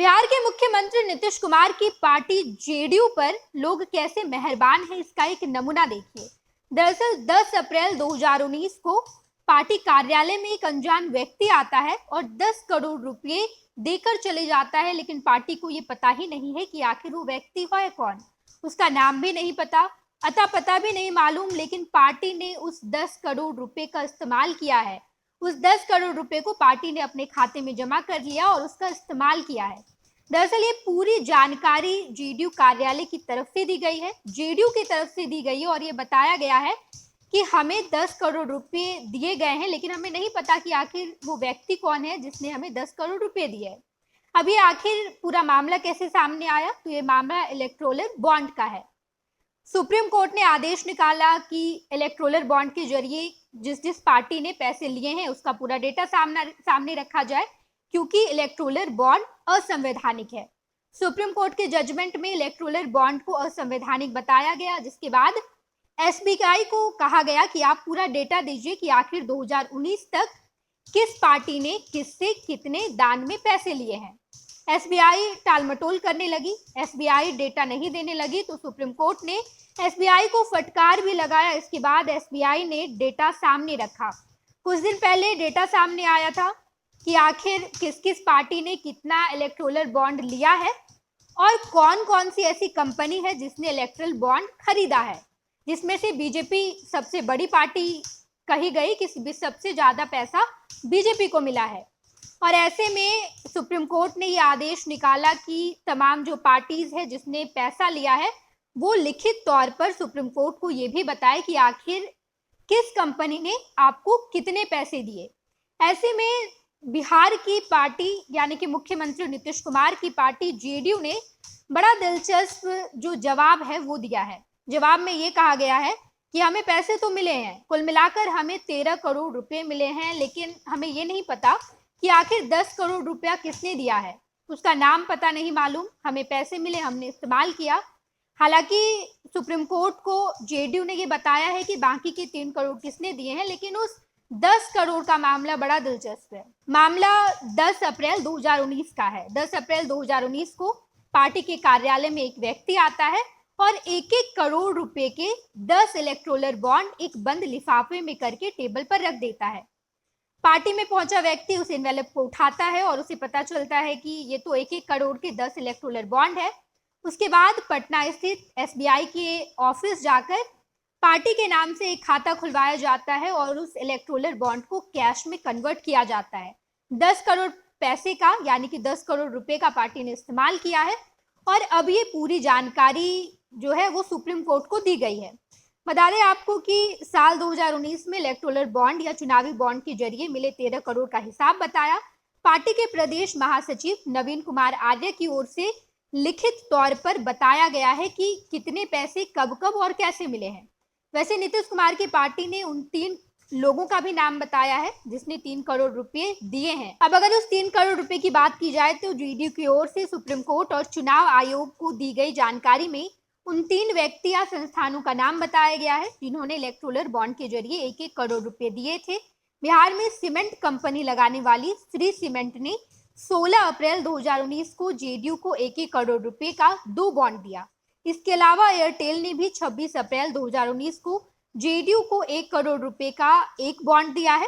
बिहार के मुख्यमंत्री नीतीश कुमार की पार्टी जेडीयू पर लोग कैसे मेहरबान हैं, इसका एक नमूना देखिए। दरअसल 10 अप्रैल 2019 को पार्टी कार्यालय में एक अनजान व्यक्ति आता है और 10 करोड़ रुपए देकर चले जाता है, लेकिन पार्टी को ये पता ही नहीं है कि आखिर वो व्यक्ति है कौन। उसका नाम भी नहीं पता, अता पता भी नहीं मालूम, लेकिन पार्टी ने उस 10 करोड़ रुपए का इस्तेमाल किया है। उस 10 करोड़ रुपए को पार्टी ने अपने खाते में जमा कर लिया और उसका इस्तेमाल किया है। दरअसल ये पूरी जानकारी जेडीयू कार्यालय की तरफ से दी गई है, जेडीयू की तरफ से दी गई है और ये बताया गया है कि हमें 10 करोड़ रुपए दिए गए हैं, लेकिन हमें नहीं पता कि आखिर वो व्यक्ति कौन है जिसने हमें 10 करोड़ रुपए दिए हैं। अब ये आखिर पूरा मामला कैसे सामने आया, तो ये मामला इलेक्टोरल बॉन्ड का है। सुप्रीम कोर्ट ने आदेश निकाला कि इलेक्टोरल बॉन्ड के जरिए जिस पार्टी ने पैसे लिए हैं उसका पूरा डेटा सामने रखा जाए, क्योंकि इलेक्टोरल बॉन्ड असंवैधानिक है। सुप्रीम कोर्ट के जजमेंट में इलेक्टोरल बॉन्ड को असंवैधानिक बताया गया, जिसके बाद एसबीआई को कहा गया कि आप पूरा डेटा दीजिए कि आखिर 2019 तक किस पार्टी ने किससे कितने दान में पैसे लिए हैं। एसबीआई टालमटोल करने लगी, एसबीआई डेटा नहीं देने लगी, तो सुप्रीम कोर्ट ने एसबीआई को फटकार भी लगाया। इसके बाद एसबीआई ने डेटा सामने रखा। कुछ दिन पहले डेटा सामने आया था कि आखिर किस किस पार्टी ने कितना इलेक्टोरल बॉन्ड लिया है और कौन कौन सी ऐसी कंपनी है जिसने इलेक्टोरल बॉन्ड खरीदा है, जिसमें से बीजेपी सबसे बड़ी पार्टी कही गई कि सबसे ज्यादा पैसा बीजेपी को मिला है। और ऐसे में सुप्रीम कोर्ट ने ये आदेश निकाला कि तमाम जो पार्टीज है जिसने पैसा लिया है वो लिखित तौर पर सुप्रीम कोर्ट को ये भी बताए कि आखिर किस कंपनी ने आपको कितने पैसे दिए। ऐसे में बिहार की पार्टी यानी कि मुख्यमंत्री नीतीश कुमार की पार्टी जेडीयू ने बड़ा दिलचस्प जो जवाब है वो दिया है। जवाब में ये कहा गया है कि हमें पैसे तो मिले हैं, कुल मिलाकर हमें 13 करोड़ रुपए मिले हैं, लेकिन हमें ये नहीं पता कि आखिर 10 करोड़ रुपया किसने दिया है। उसका नाम पता नहीं मालूम, हमें पैसे मिले, हमने इस्तेमाल किया। हालांकि सुप्रीम कोर्ट को जेडीयू ने ये बताया है कि बाकी के 3 करोड़ किसने दिए हैं, लेकिन उस 10 करोड़ का मामला बड़ा दिलचस्प है। मामला 10 अप्रैल 2019 का है। 10 अप्रैल 2019 को पार्टी के कार्यालय में एक व्यक्ति आता है और 1-1 करोड़ रुपए के 10 इलेक्टोरल बॉन्ड एक बंद लिफाफे में करके टेबल पर रख देता है। पार्टी में पहुंचा व्यक्ति उस एनवेलप को उठाता है और उसे पता चलता है कि ये तो 1-1 करोड़ के 10 इलेक्टोरल बॉन्ड है। उसके बाद पटना स्थित एसबीआई के ऑफिस जाकर पार्टी के नाम से एक खाता खुलवाया जाता है और उस इलेक्टोरल बॉन्ड को कैश में कन्वर्ट किया जाता है। 10 करोड़ पैसे का यानी कि 10 करोड़ रुपए का पार्टी ने इस्तेमाल किया है और अब ये पूरी जानकारी जो है वो सुप्रीम कोर्ट को दी गई है। बता दें आपको कि साल 2019 में इलेक्टोरल बॉन्ड या चुनावी बॉन्ड के जरिए मिले 13 करोड़ का हिसाब बताया पार्टी के प्रदेश महासचिव नवीन कुमार आर्य की ओर से लिखित तौर पर बताया गया है कि कितने पैसे कब कब और कैसे मिले हैं। वैसे नीतीश कुमार की पार्टी ने उन 3 लोगों का भी नाम बताया है जिसने 3 करोड़ रुपए दिए हैं। अब अगर उस 3 करोड़ रुपए की बात की जाए तो जेडीयू की ओर से सुप्रीम कोर्ट और चुनाव आयोग को दी गई जानकारी में उन 3 व्यक्ति या संस्थानों का नाम बताया गया है जिन्होंने इलेक्टोरल बॉन्ड के जरिए 1-1 करोड़ रुपए दिए थे। बिहार में सीमेंट कंपनी लगाने वाली श्री सीमेंट ने 16 अप्रैल 2019 को जेडीयू को 1-1 करोड़ रुपए का 2 बॉन्ड दिया। इसके अलावा एयरटेल ने भी 26 अप्रैल 2019 को जेडीयू को 1 करोड़ रुपए का 1 बॉन्ड दिया है।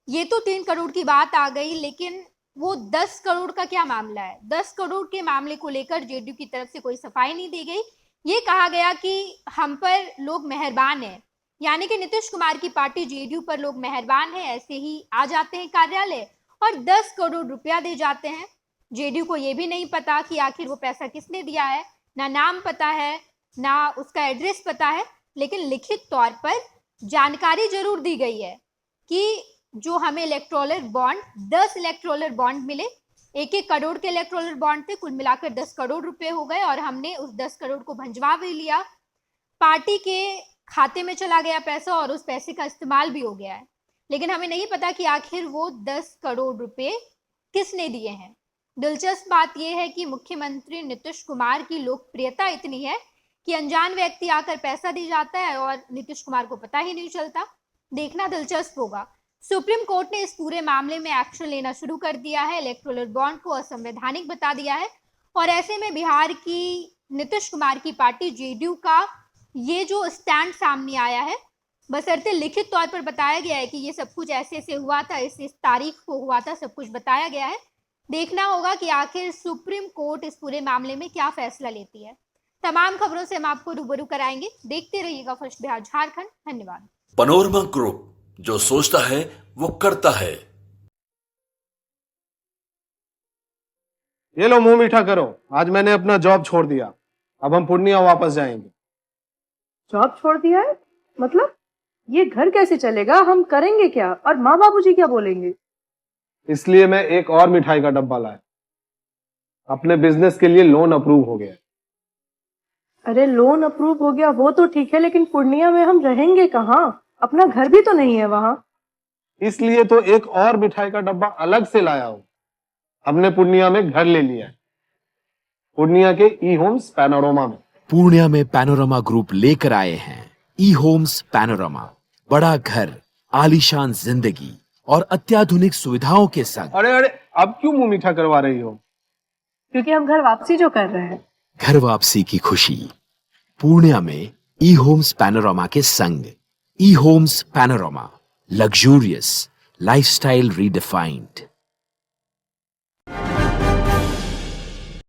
ये तो 3 करोड़ की बात आ गई, लेकिन वो 10 करोड़ का क्या मामला है। 10 करोड़ के मामले को लेकर जेडीयू की तरफ से कोई सफाई नहीं दी गई। ये कहा गया कि हम पर लोग मेहरबान हैं, यानी कि नीतीश कुमार की पार्टी जेडीयू पर लोग मेहरबान है, ऐसे ही आ जाते हैं कार्यालय और 10 करोड़ रुपया दे जाते हैं। जेडीयू को ये भी नहीं पता कि आखिर वो पैसा किसने दिया है, ना नाम पता है ना उसका एड्रेस पता है, लेकिन लिखित तौर पर जानकारी जरूर दी गई है कि जो हमें इलेक्टोरल बॉन्ड 10 इलेक्टोरल बॉन्ड मिले, 1-1 करोड़ के इलेक्टोरल बॉन्ड थे, कुल मिलाकर 10 करोड़ रुपए हो गए और हमने उस 10 करोड़ को भंजवा भी लिया। पार्टी के खाते में चला गया पैसा और उस पैसे का इस्तेमाल भी हो गया है, लेकिन हमें नहीं पता कि आखिर वो 10 करोड़ रुपए किसने दिए हैं। दिलचस्प बात यह है कि मुख्यमंत्री नीतीश कुमार की लोकप्रियता इतनी है कि अनजान व्यक्ति आकर पैसा दे जाता है और नीतीश कुमार को पता ही नहीं चलता। देखना दिलचस्प होगा। सुप्रीम कोर्ट ने इस पूरे मामले में एक्शन लेना शुरू कर दिया है, इलेक्टोरल बॉन्ड को असंवैधानिक बता दिया है और ऐसे में बिहार की नीतीश कुमार की पार्टी जेडीयू का ये जो स्टैंड सामने आया है, बशर्ते लिखित तौर पर बताया गया है कि ये सब कुछ ऐसे ऐसे हुआ था, इस तारीख को हुआ था, सब कुछ बताया गया है। देखना होगा कि आखिर सुप्रीम कोर्ट इस पूरे मामले में क्या फैसला लेती है। तमाम खबरों से हम आपको रूबरू कराएंगे। देखते रहिएगा फर्स्ट बिहार झारखंड। धन्यवाद। पैनोरमा ग्रुप, जो सोचता है वो करता है। ये लो मुंह मीठा करो, आज मैंने अपना जॉब छोड़ दिया, अब हम पूर्णिया वापस जाएंगे। जॉब छोड़ दिया है? मतलब ये घर कैसे चलेगा? हम करेंगे क्या? और माँ बाबूजी क्या बोलेंगे? इसलिए मैं एक और मिठाई का डब्बा लाया। अपने बिजनेस के लिए लोन अप्रूव हो गया। अरे लोन अप्रूव हो गया वो तो ठीक है, लेकिन पूर्णिया में हम रहेंगे कहाँ? अपना घर भी तो नहीं है वहाँ। इसलिए तो एक और मिठाई का डब्बा अलग से लाया हूँ। हमने पूर्णिया में घर ले लिया है, पूर्णिया के ई होम्स पैनोरमा में। पूर्णिया में पैनोरमा ग्रुप लेकर आए हैं ई होम्स पैनोरमा। बड़ा घर, आलीशान जिंदगी और अत्याधुनिक सुविधाओं के संग। अरे अरे, अब क्यों मुंह मीठा करवा रही हो? क्योंकि हम घर वापसी जो कर रहे हैं। घर वापसी की खुशी पूर्णिया में ई होम्स पैनोरमा के संग। E Homes Panorama, luxurious lifestyle redefined.